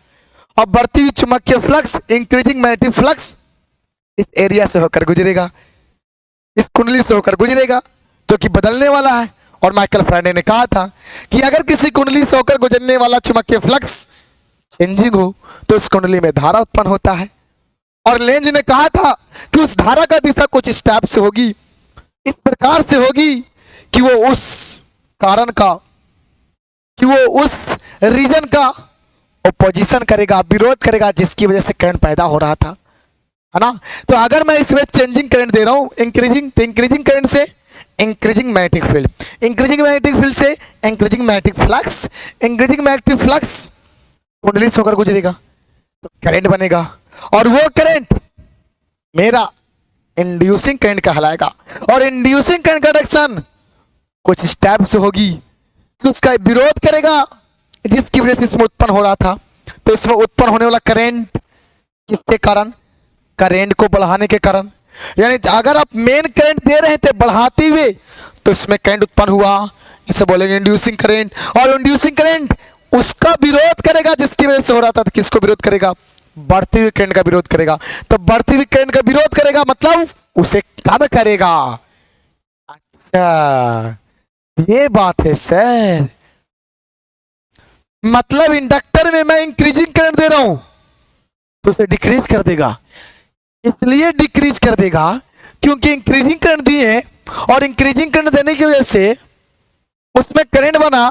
और बढ़ती हुई चुंबकीय फ्लक्स, इंक्रीजिंग मैग्नेटिक फ्लक्स, इस एरिया से होकर गुजरेगा, इस कुंडली से होकर गुजरेगा जो कि बदलने वाला है। और माइकल फैराडे ने कहा था कि अगर किसी कुंडली से होकर गुजरने वाला चुंबकीय फ्लक्स चेंजिंग हो तो उस कुंडली में धारा उत्पन्न होता है। और लेंज ने कहा था कि उस धारा का दिशा कुछ इस टाइप से होगी प्रकार से होगी कि वो उस कारण का, कि वो उस रीजन का ओपोजिशन करेगा, विरोध करेगा, जिसकी वजह से करंट पैदा हो रहा था, है ना। तो अगर मैं इसमें चेंजिंग करंट दे रहा हूं, इंक्रीजिंग, तो इंक्रीजिंग करंट से increasing magnetic field, increasing magnetic field से increasing magnetic flux, increasing magnetic flux कुंडली से होकर गुजरेगा तो करंट बनेगा, और वो करंट मेरा इंड्यूसिंग करंट कहलाएगा। और इंड्यूसिंग करंट का डायरेक्शन कुछ स्टेप से होगी कि उसका विरोध करेगा, जिसकी वजह से इसमें उत्पन्न हो रहा था। तो इसमें उत्पन्न होने वाला करंट किसके कारण? करंट को बढ़ाने के कारण। यानी अगर आप मेन करंट दे रहे थे बढ़ाते हुए, तो इसमें करंट उत्पन्न हुआ, इसे बोलेंगे इंड्यूसिंग करंट। और इंड्यूसिंग करंट उसका विरोध करेगा जिसकी वजह से हो रहा था। तो किसको विरोध करेगा? बढ़ती हुई करंट का विरोध करेगा। तो बढ़ती हुई करंट का विरोध करेगा मतलब उसे कम करेगा। अच्छा, ये बात है सर। मतलब इंडक्टर में मैं इंक्रीजिंग करंट दे रहा हूं तो उसे डिक्रीज कर देगा। इसलिए डिक्रीज कर देगा क्योंकि इंक्रीजिंग करंट दिए, और इंक्रीजिंग करंट देने की वजह से उसमें करंट बना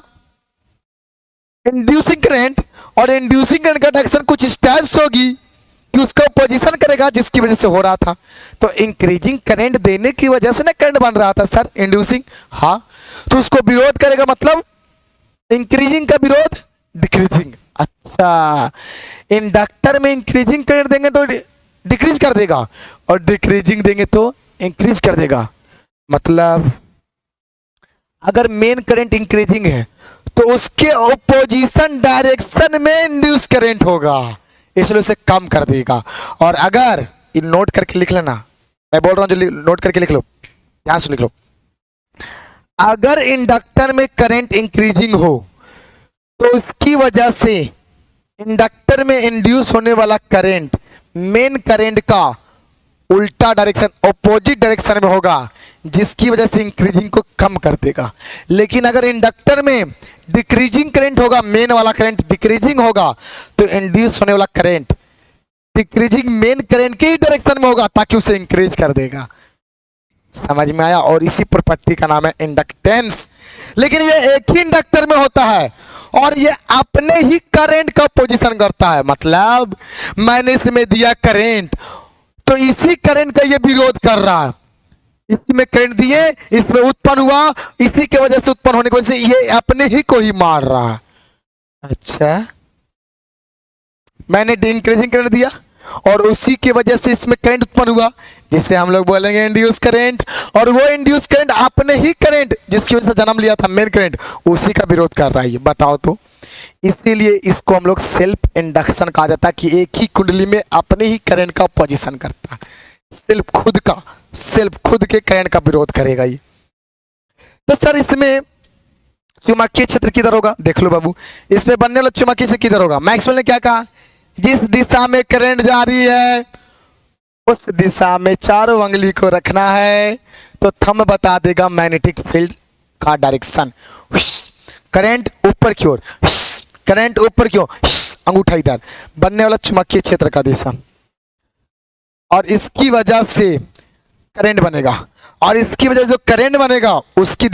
इंड्यूसिंग करंट। और इंड्यूसिंग करंट का डायरेक्शन कुछ स्टेप्स होगी कि उसका पोजीशन करेगा जिसकी वजह से हो रहा था। तो इंक्रीजिंग करंट देने की वजह से ना करंट बन रहा था सर, इंड्यूसिंग। हाँ, तो उसको विरोध करेगा मतलब इंक्रीजिंग का विरोध डिक्रीजिंग। अच्छा, इंडक्टर में इंक्रीजिंग करंट देंगे तो डिक्रीज कर देगा, और डिक्रीजिंग देंगे तो इंक्रीज कर देगा। मतलब अगर मेन करंट इंक्रीजिंग है तो उसके ओपोजिशन डायरेक्शन में इंड्यूस करंट होगा, इसलिए उसे कम कर देगा। और अगर इन नोट करके लिख लेना, मैं बोल रहा हूं जो नोट करके लिख लो, ध्यान से लिख लो। अगर इंडक्टर में करंट इंक्रीजिंग हो तो उसकी वजह से इंडक्टर में इंड्यूस होने वाला करंट मेन करंट का उल्टा डायरेक्शन, ऑपोजिट डायरेक्शन में होगा, जिसकी वजह से इंक्रीजिंग को कम कर देगा। लेकिन अगर इंडक्टर में डिक्रीजिंग करंट होगा, मेन वाला करंट डिक्रीजिंग होगा, तो इंड्यूस होने वाला करंट डिक्रीजिंग मेन करंट के ही डायरेक्शन में होगा, ताकि उसे इंक्रीज कर देगा। समझ में आया? और इसी प्रॉपर्टी का नाम है इंडक्टेंस। लेकिन ये एक ही इंडक्टर में होता है और ये अपने ही करंट का पोजीशन करता है। मतलब मैंने इसमें दिया करंट, तो इसी करंट का ये विरोध कर रहा है। इसमें करंट दिए, इसमें उत्पन्न हुआ, इसी के वजह से उत्पन्न होने की वजह से ये अपने ही को ही मार रहा है। अच्छा, मैंने इंक्रीजिंग करंट दिया और उसी की वजह से इसमें करंट उत्पन्न हुआ, जिसे हम लोग बोलेंगे इंड्यूस करंट। और वो इंड्यूस करंट अपने ही करंट जिसकी वजह से जन्म लिया था मेन करंट, उसी का विरोध कर रहा है। बताओ तो, इसीलिए इसको हम लोग सेल्फ इंडक्शन कहा जाता है कि एक ही कुंडली में अपने ही करंट का पोजीशन करता है। सेल्फ खुद का, सेल्फ खुद के करंट का विरोध करेगा ये। तो सर इसमें चुंबकीय क्षेत्र किधर होगा? देख लो बाबू, इसमें बनने वाला चुंबकीय क्षेत्र किधर होगा? मैक्सवेल ने क्या कहा? जिस दिशा में करंट जा रही है उस दिशा में चारों उंगली को रखना है, तो थंब बता देगा मैग्नेटिक फील्ड का डायरेक्शन। करंट ऊपर की ओर, करंट ऊपर की ओर, अंगूठा इधर, बनने वाला चुंबकीय क्षेत्र का दिशा। और इसकी वजह से करंट बनेगा, और इसकी वजह से जो करंट बनेगा उसकी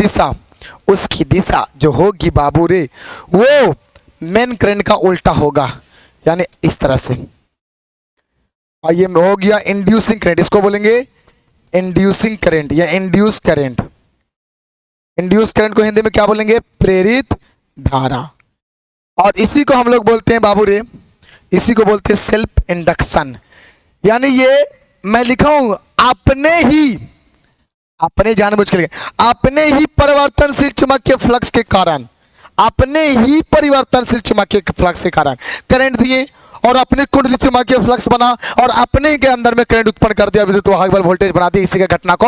दिशा जो होगी बाबू रे, वो मेन करंट का उल्टा होगा, यानी इस तरह से। और ये हो गया इंड्यूसिंग करंट, इसको बोलेंगे इंड्यूसिंग करंट या इंड्यूस करंट। इंड्यूस करंट को हिंदी में क्या बोलेंगे? प्रेरित धारा। और इसी को हम लोग बोलते हैं बाबू रे, इसी को बोलते हैं सेल्फ इंडक्शन। यानी ये मैं लिखा हूं अपने जानबूझ के लिए, अपने ही परिवर्तनशील चुंबकीय फ्लक्स के कारण, अपने ही परिवर्तनशील चुंबकीय फ्लक्स के कारण करंट दिए और अपने कुंडली चुंबकीय फ्लक्स बना और अपने के अंदर में करंट उत्पन्न कर दिया, विद्युत वाहक बल वोल्टेज बना दी। इसी के घटना को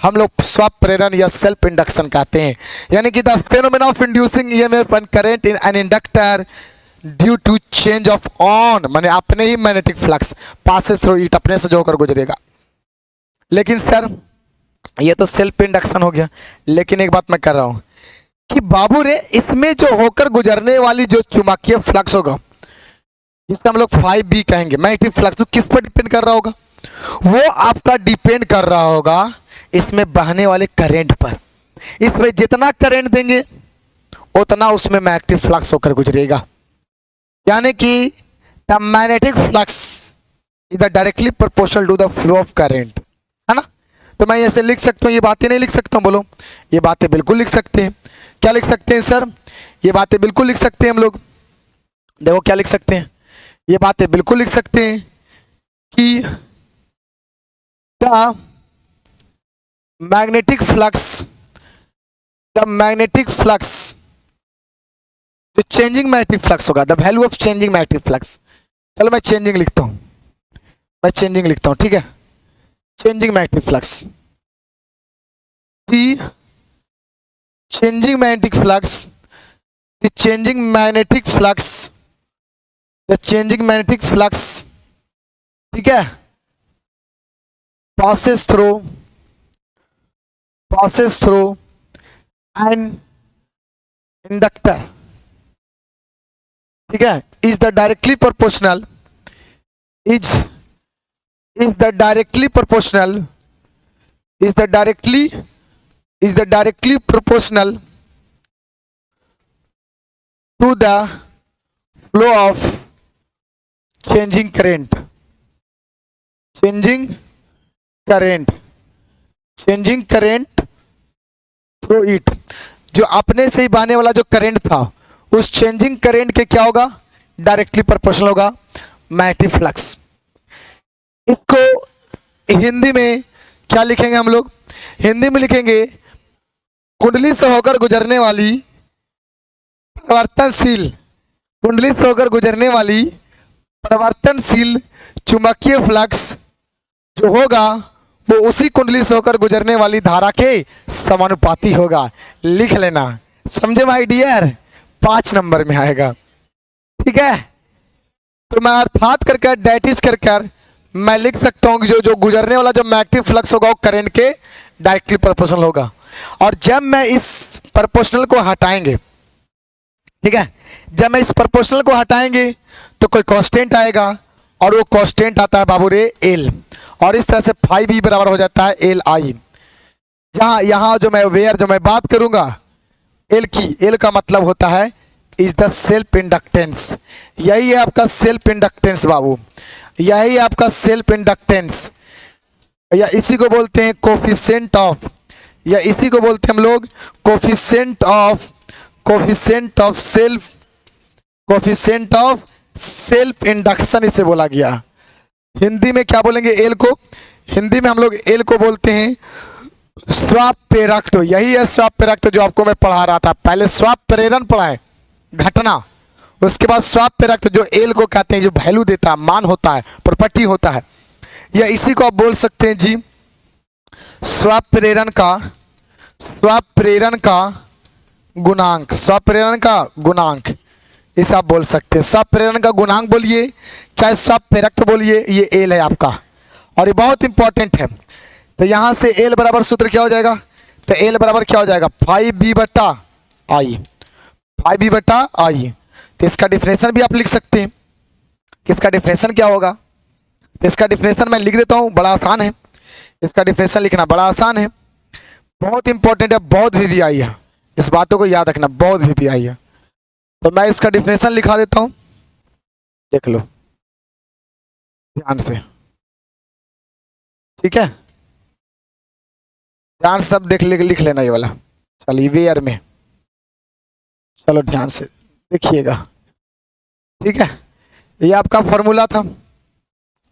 हम लोग स्वप्रेरण या सेल्फ इंडक्शन कहते हैं। यानी कि the phenomena of inducing EMF and current in an inductor due to change of on, माने अपने ही magnetic flux passes through it, अपने से जो होकर गुजरेगा। लेकिन सर ये तो सेल्फ इंडक्शन हो गया, लेकिन एक बात मैं कर रहा हूं कि बाबू रे इसमें जो होकर गुजरने वाली जो चुंबकीय फ्लक्स होगा, जिससे हम लोग 5B कहेंगे, मैग्नेटिक फ्लक्स, तो किस पर डिपेंड कर रहा होगा? वो आपका डिपेंड कर रहा होगा इसमें बहने वाले करंट पर। इसमें जितना करंट देंगे उतना उसमें मैग्नेटिक फ्लक्स होकर गुजरेगा, यानी कि the magnetic flux is the directly proportional to the flow of current, है ना। तो मैं ऐसे लिख सकता हूँ, ये बातें नहीं लिख सकता हूँ, बोलो। ये बातें बिल्कुल लिख सकते हैं। क्या लिख सकते हैं सर? ये बातें बिल्कुल लिख सकते हैं हम लोग। देखो क्या लिख सकते हैं, ये बातें बिल्कुल लिख सकते हैं कि the magnetic flux, the magnetic flux, जो चेंजिंग मैग्नेटिक फ्लक्स होगा, the value of changing magnetic flux. चलो मैं चेंजिंग लिखता हूँ, मैं चेंजिंग लिखता हूँ, ठीक है। Changing magnetic flux, the changing magnetic flux, the changing magnetic flux, the changing magnetic flux, ठीक है, passes through an inductor, ठीक है, is the directly proportional, is the directly proportional, is the directly proportional to the flow of changing current, changing current through it। जो अपने से ही बहने वाला जो करंट था, उस चेंजिंग करंट के क्या होगा? डायरेक्टली प्रोपोर्शनल होगा मैग्नेटिक फ्लक्स। इसको हिंदी में क्या लिखेंगे हम लोग? हिंदी में लिखेंगे कुंडली से होकर गुजरने वाली परिवर्तनशील, कुंडली से होकर गुजरने वाली परिवर्तनशील चुंबकीय फ्लक्स जो होगा वो उसी कुंडली से होकर गुजरने वाली धारा के समानुपाती होगा। लिख लेना, समझे माय डियर? 5 नंबर में आएगा, ठीक है। तो मैं अर्थात कर डेट इज कर मैं लिख सकता हूँ कि जो गुजरने वाला जो मैग्नेटिक फ्लक्स होगा वो करंट के डायरेक्टली प्रोपोर्शनल होगा। और जब मैं इस प्रोपोर्शनल को हटाएंगे, ठीक है, जब मैं इस प्रोपोर्शनल को हटाएंगे तो कोई कांस्टेंट आएगा, और वो कांस्टेंट आता है बाबू रे एल, और इस तरह से फाई भी बराबर हो जाता है एल आई। जहाँ यहाँ जो मैं बात करूंगा एल की, एल का मतलब होता है इज द सेल्फ इंडक्टेंस। यही है आपका सेल्फ इंडक्टेंस बाबू, यही आपका सेल्फ इंडक्टेंस, या इसी को बोलते हैं कोफिशिएंट ऑफ, या इसी को बोलते हैं हम लोग कोफिशिएंट ऑफ सेल्फ इंडक्शन, इसे बोला गया। हिंदी में क्या बोलेंगे एल को? हिंदी में हम लोग एल को बोलते हैं स्वाप प्रेरक। यही है स्वाप प्रेरक जो आपको मैं पढ़ा रहा था पहले। स्वाप प्रेरण पढ़ा है, घटना, उसके बाद स्वाप प्रेरक जो एल को कहते हैं, जो वैल्यू देता है, मान होता है, प्रॉपर्टी होता है, या इसी को आप बोल सकते हैं जी स्वाप प्रेरण का गुणांक, स्वाप प्रेरण का गुणांक, इसे आप बोल सकते हैं। स्वाप प्रेरण का गुणांक बोलिए, चाहे स्वाप प्रेरक बोलिए, ये एल है आपका, और ये बहुत इंपॉर्टेंट है। तो यहाँ से एल बराबर सूत्र क्या हो जाएगा? तो एल बराबर क्या हो जाएगा? 5b/i, 5b/i। तो इसका डिफरेंशियल भी आप लिख सकते हैं। इसका डिफरेंशियल क्या होगा? तो इसका डिफरेंशियल मैं लिख देता हूँ, बड़ा आसान है। इसका डिफरेंशियल लिखना बड़ा आसान है, बहुत इंपॉर्टेंट है, बहुत वीवीआई है, इस बातों को याद रखना, बहुत वीवीआई है। तो मैं इसका डिफरेंशियल लिखा देता हूँ, देख लो ध्यान से, ठीक है, ध्यान से सब लिख लेना ये वाला। चलिए वेयर में, चलो ध्यान से देखिएगा, ठीक है। ये आपका फॉर्मूला था,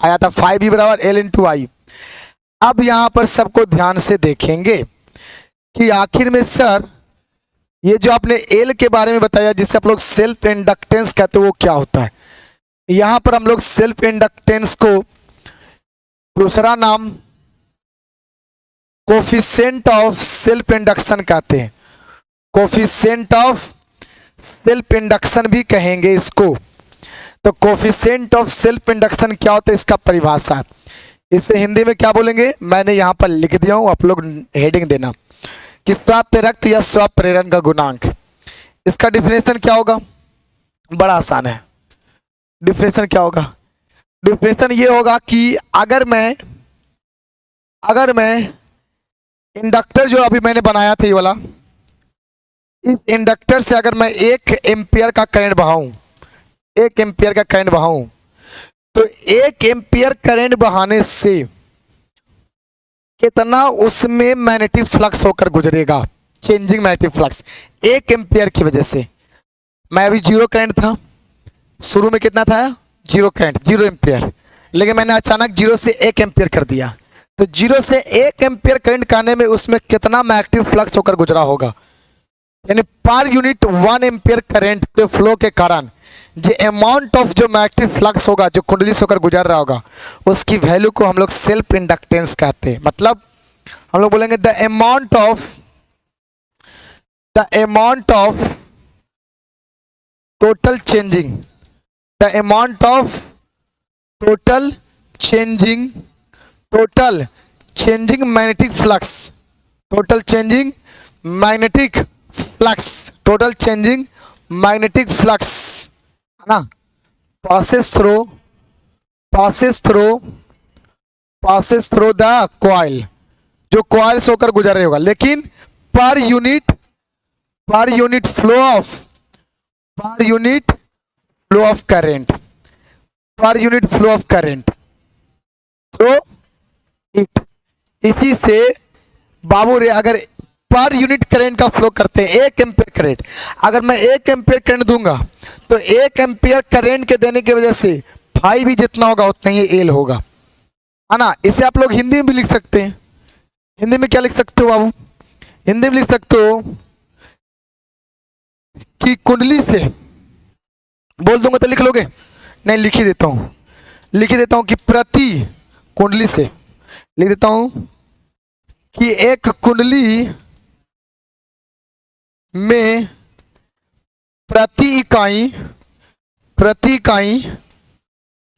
आया था 5e = L/I। अब यहाँ पर सबको ध्यान से देखेंगे कि आखिर में सर ये जो आपने एल के बारे में बताया, जिससे आप लोग सेल्फ इंडक्टेंस कहते हो, वो क्या होता है? यहाँ पर हम लोग सेल्फ इंडक्टेंस को दूसरा नाम कोफिशिएंट ऑफ सेल्फ इंडक्शन कहते हैं, कोफिशिएंट ऑफ सेल्फ इंडक्शन भी कहेंगे इसको। तो कोफिशिएंट ऑफ सेल्फ इंडक्शन क्या होता है, इसका परिभाषा, इसे हिंदी में क्या बोलेंगे? मैंने यहाँ पर लिख दिया हूँ, आप लोग हेडिंग देना कि स्वाप प्रेरक या स्वाप प्रेरण का गुणांक। इसका डिफिनेशन क्या होगा? बड़ा आसान है। डिफिनेशन क्या होगा? डिफिनेशन ये होगा कि अगर मैं इंडक्टर जो अभी मैंने बनाया था ये वाला, इस इंडक्टर से अगर मैं 1 एम्पियर का करंट बहाऊं, 1 एम्पियर का करंट बहाऊं, तो 1 एम्पियर करंट बहाने से कितना उसमें मैग्नेटिक फ्लक्स होकर गुजरेगा, चेंजिंग मैग्नेटिक फ्लक्स 1 एम्पियर की वजह से। मैं अभी 0 करंट था, शुरू में कितना था, 0 करंट, 0 एम्पियर, लेकिन मैंने अचानक 0 से 1 एम्पियर कर दिया, तो 0 से 1 एम्पियर करंट करने में उसमें कितना मैग्नेटिक फ्लक्स होकर गुजरा होगा, यानी पर यूनिट 1 एम्पियर करंट के फ्लो के कारण जो अमाउंट ऑफ जो मैग्नेटिक फ्लक्स होगा जो कुंडली से होकर गुजर रहा होगा, उसकी वैल्यू को हम लोग सेल्फ इंडक्टेंस कहते हैं। मतलब हम लोग बोलेंगे the amount of total changing, the amount of total changing magnetic flux, total changing magnetic flux, total changing magnetic flux, है ना, passes through द कॉइल, जो कॉइल से होकर गुजर रहे होगा, लेकिन per unit flow of current, throw it, इसी से बाबू रे अगर पर यूनिट करंट का फ्लो करते हैं 1 एम्पियर करंट, अगर मैं 1 एम्पियर करंट दूंगा तो 1 एम्पियर करंट के देने की वजह से फाई भी जितना होगा उतना ही एल होगा, है ना। इसे आप लोग हिंदी में भी लिख सकते हैं। हिंदी में क्या लिख सकते हो बाबू, हिंदी में लिख सकते हो कि कुंडली से, बोल दूंगा तो लिख लोगे, नहीं लिख ही देता हूं कि प्रति कुंडली से लिख देता हूं कि एक कुंडली में प्रति इकाई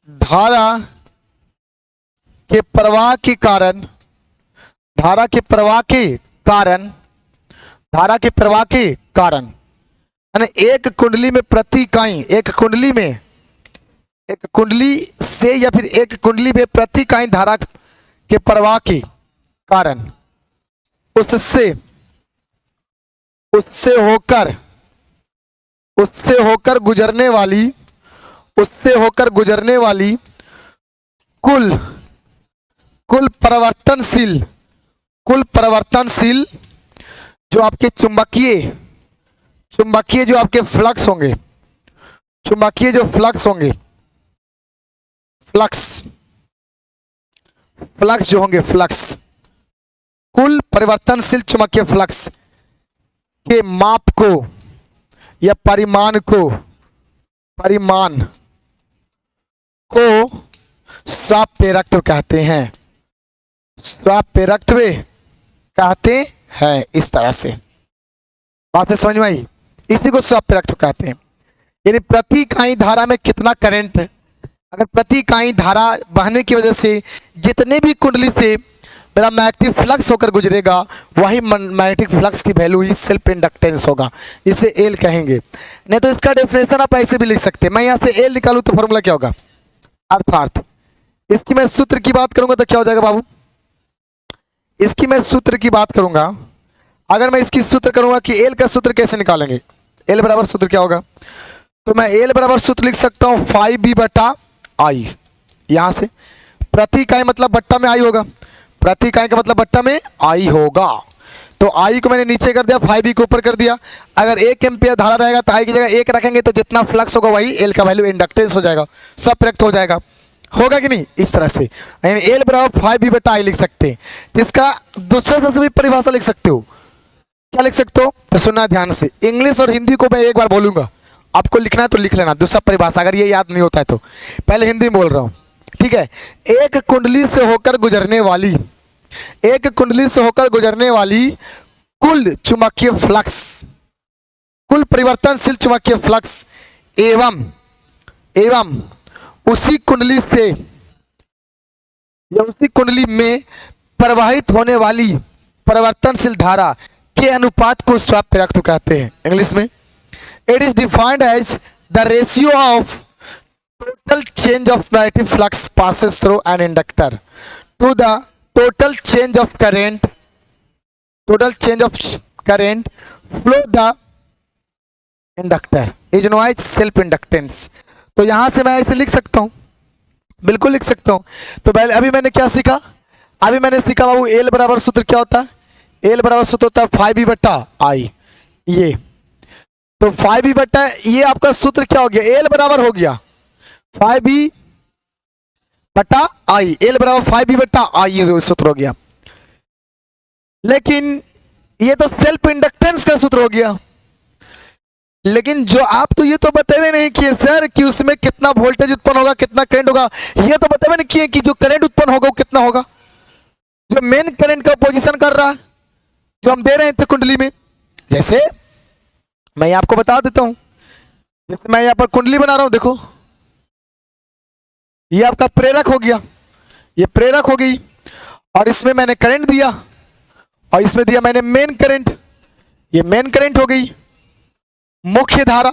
धारा के प्रवाह के कारण यानी एक कुंडली में प्रति इकाई, एक कुंडली से या फिर एक कुंडली में प्रति इकाई धारा के प्रवाह के कारण उससे होकर गुजरने वाली कुल परिवर्तनशील जो आपके चुंबकीय जो आपके फ्लक्स होंगे, फ्लक्स जो होंगे, कुल परिवर्तनशील चुंबकीय फ्लक्स के माप को या परिमाण को स्वापेरक्त्व कहते हैं, इस तरह से बात है, समझ में आई, इसी को स्वापेरक्त्व कहते हैं। यानी प्रति इकाई धारा में कितना करंट, अगर प्रति इकाई धारा बहने की वजह से जितने भी कुंडली से मेरा मैग्नेटिक फ्लक्स होकर गुजरेगा वही मैग्नेटिक फ्लक्स की वैल्यू ही सेल्फ इंडक्टेंस होगा, इसे एल कहेंगे। नहीं तो इसका डेफिनेशन आप ऐसे भी लिख सकते हैं, मैं यहाँ से एल निकालूं तो फॉर्मूला क्या होगा, अर्थात इसकी मैं सूत्र की बात करूंगा तो क्या हो जाएगा बाबू, इसकी मैं सूत्र की बात करूंगा, अगर मैं इसकी सूत्र करूंगा कि एल का सूत्र कैसे निकालेंगे, एल बराबर सूत्र क्या होगा, तो मैं एल बराबर सूत्र लिख सकता हूं 5b/i, यहां से प्रति इकाई मतलब बट्टा में आई होगा, प्रति इकाई का मतलब बट्टा में आई होगा, तो आई को मैंने नीचे कर दिया, 5b को ऊपर कर दिया। अगर 1 एम्पियर धारा रहेगा तो आई की जगह 1 रखेंगे तो जितना फ्लक्स होगा वही एल का वैल्यू इंडक्टेंस हो जाएगा, सब प्रैक्ट हो जाएगा, होगा कि नहीं, इस तरह से यानी एल बराबर 5b/i लिख सकते हैं। तो इसका दूसरे से भी परिभाषा लिख सकते हो, क्या लिख सकते हो, तो सुनना ध्यान से, इंग्लिश और हिंदी को मैं एक बार बोलूंगा, आपको लिखना है तो लिख लेना दूसरा परिभाषा, अगर ये याद नहीं होता है तो पहले हिंदी में बोल रहा हूं, ठीक है। एक कुंडली से होकर गुजरने वाली कुल चुंबकीय फ्लक्स, कुल परिवर्तनशील चुंबकीय फ्लक्स एवं उसी कुंडली में प्रवाहित होने वाली परिवर्तनशील धारा के अनुपात को स्वापेरक्त्व कहते हैं। इंग्लिश में it is defined as the ratio of total change of magnetic flux passes through an inductor to the total change of current total change of current flow the inductor is known as self inductance. तो यहां से मैं इसे लिख सकता हूं, बिल्कुल लिख सकता हूं। तो पहले अभी मैंने क्या सीखा, अभी मैंने सीखा बाबू एल बराबर सूत्र क्या होता है, एल बराबर सूत्र होता है 5E/I। ये तो 5E/, ये आपका सूत्र क्या हो गया, एल बराबर हो गया 5E/I, एल बराबर 5E/I ये सूत्र हो गया। लेकिन ये तो सेल्फ इंडक्टेंस का सूत्र हो गया। लेकिन जो आप तो ये तो बताए नहीं किए सर कि उसमें कितना वोल्टेज उत्पन्न होगा, कितना करंट होगा, ये तो बताए नहीं किए कि जो करंट उत्पन्न होगा वो कितना होगा, जो मेन करंट का पोजीशन कर रहा है, जो हम दे रहे थे कुंडली में। जैसे मैं आपको बता देता हूं, जैसे मैं यहां पर कुंडली बना रहा हूं, देखो ये आपका प्रेरक हो गया, ये प्रेरक हो गई, और इसमें मैंने करंट दिया, और इसमें दिया मैंने मेन करंट, ये मेन करंट हो गई। मुख्य धारा,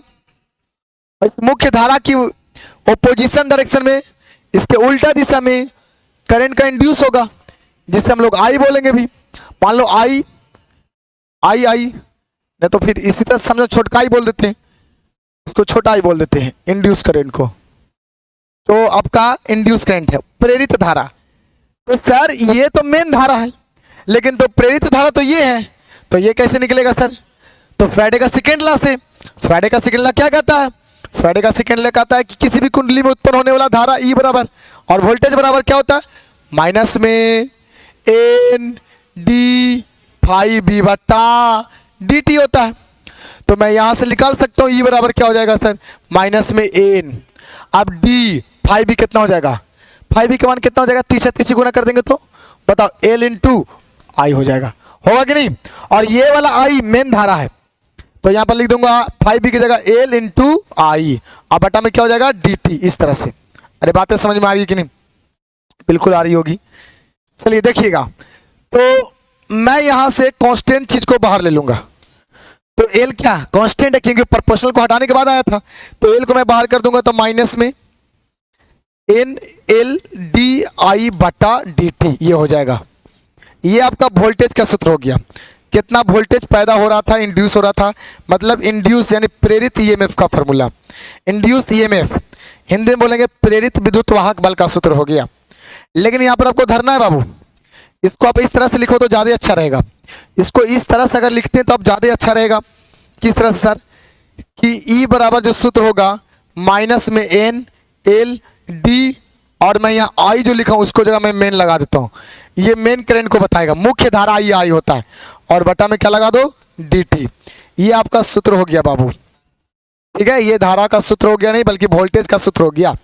इस मुख्य धारा की ओपोजिशन डायरेक्शन में, इसके उल्टा दिशा में करंट का इंड्यूस होगा, जिसे हम लोग आई बोलेंगे भी। मान लो आई आई आई, नहीं तो फिर इसी तरह समझो छोटका आई बोल देते हैं, इसको छोटा आई बोल देते हैं इंड्यूस करंट को। तो आपका इंड्यूस करंट है प्रेरित धारा। तो सर ये तो मेन धारा है, लेकिन तो प्रेरित धारा तो ये है, तो ये कैसे निकलेगा सर। तो फ्राइडे का सेकेंड लॉ से, फ्राइडे का सेकेंड लॉ क्या कहता है, फ्राइडे का सेकेंड लॉ कहता है कि किसी भी कुंडली में उत्पन्न होने वाला धारा ई बराबर, और वोल्टेज बराबर क्या होता है, माइनस में एन डी 5V/dt होता है। तो मैं यहां से निकाल सकता हूं ई बराबर क्या हो जाएगा सर, माइनस में एन, अब डी 5V कितना हो जाएगा, 5V का मान कितना हो जाएगा, 30 गुना कर देंगे तो बताओ L × I हो जाएगा, होगा कि नहीं। और ये वाला I मेन धारा है, तो यहां पर लिख दूंगा 5V की जगह L × I, अब बटा में क्या हो जाएगा dt, इस तरह से। अरे बातें समझ में आ रही है कि नहीं, बिल्कुल आ रही होगी। चलिए देखिएगा, तो मैं यहां से कांस्टेंट चीज को बाहर ले लूंगा, तो L क्या कांस्टेंट है, क्योंकि प्रोपोर्शनल को हटाने के बाद आया था, तो L को मैं बाहर कर दूंगा, तो माइनस में NLDI/dt ये हो जाएगा। ये आपका वोल्टेज का सूत्र हो गया, कितना वोल्टेज पैदा हो रहा था, इंड्यूस हो रहा था, मतलब इंड्यूस यानी प्रेरित ईएमएफ का फॉर्मूला, इंड्यूस ईएमएफ हिंदी में बोलेंगे प्रेरित विद्युत वाहक बल का सूत्र हो गया। लेकिन यहाँ पर आपको धरना है बाबू, इसको आप इस तरह से लिखो तो ज़्यादा अच्छा रहेगा, इसको इस तरह से अगर लिखते हैं तो आप ज़्यादा अच्छा रहेगा। किस तरह से सर, कि ई बराबर जो सूत्र होगा माइनस में एन एल डी, और मैं यहाँ आई जो लिखा हूँ उसको जगह मैं मेन लगा देता हूँ, ये मेन करंट को बताएगा, मुख्य धारा आई होता है, और बटा में क्या लगा दो dt। ये आपका सूत्र हो गया बाबू, ठीक है, ये धारा का सूत्र हो गया, नहीं बल्कि वोल्टेज का सूत्र हो गया।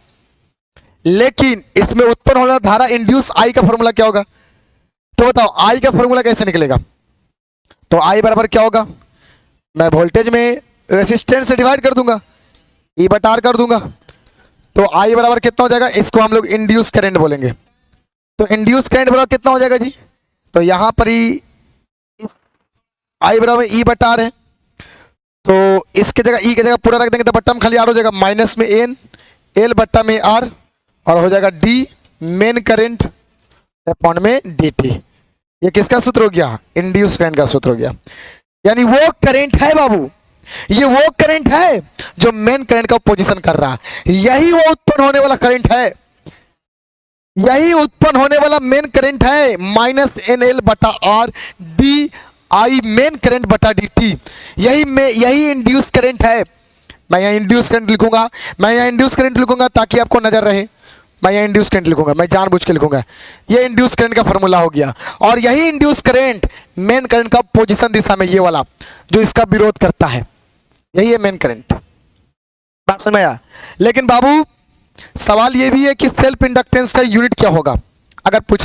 लेकिन इसमें उत्पन्न होने वाला धारा इंड्यूस आई का फॉर्मूला क्या होगा, तो बताओ आई का फॉर्मूला कैसे निकलेगा। तो आई बराबर क्या होगा, मैं वोल्टेज में रेसिस्टेंस से डिवाइड कर दूंगा, E/R कर दूंगा, तो आई बराबर कितना हो जाएगा, इसको हम लोग इंड्यूस करंट बोलेंगे। तो इंड्यूस करंट बराबर कितना हो जाएगा जी, तो यहां पर ही आई बराबर E/R है, तो इसके जगह ई की जगह पूरा रख देंगे तो बट्टा में खाली आर हो जाएगा, माइनस में एन एल बट्टा में आर, और हो जाएगा डी मेन करंट अपॉन में dt। ये किसका सूत्र हो गया, इंड्यूस करंट का सूत्र हो गया। यानी वो करंट है बाबू, ये वो करंट है जो मेन करंट का पोजीशन कर रहा है, यही वो उत्पन्न होने वाला करंट है, यही उत्पन्न होने वाला मेन करंट है, minus NL/R D I main current बटा dt, यही इंड्यूस करंट है। मैं यहाँ इंड्यूस करंट लिखूंगा, मैं यहाँ इंड्यूस करंट लिखूंगा ताकि आपको नजर रहे, मैं यहाँ इंड्यूस करंट लिखूंगा, मैं जानबूझ के लिखूंगा, ये इंड्यूस करंट का फॉर्मूला हो गया। और यही इंड्यूस करंट मेन करंट का पोजीशन दिशा में, ये वाला जो इसका विरोध करता है, यही है मेन करंट। बात समझ में आया। लेकिन बाबू सवाल ये भी है कि सेल्फ इंडक्टेंस का यूनिट क्या होगा, अगर पूछेगा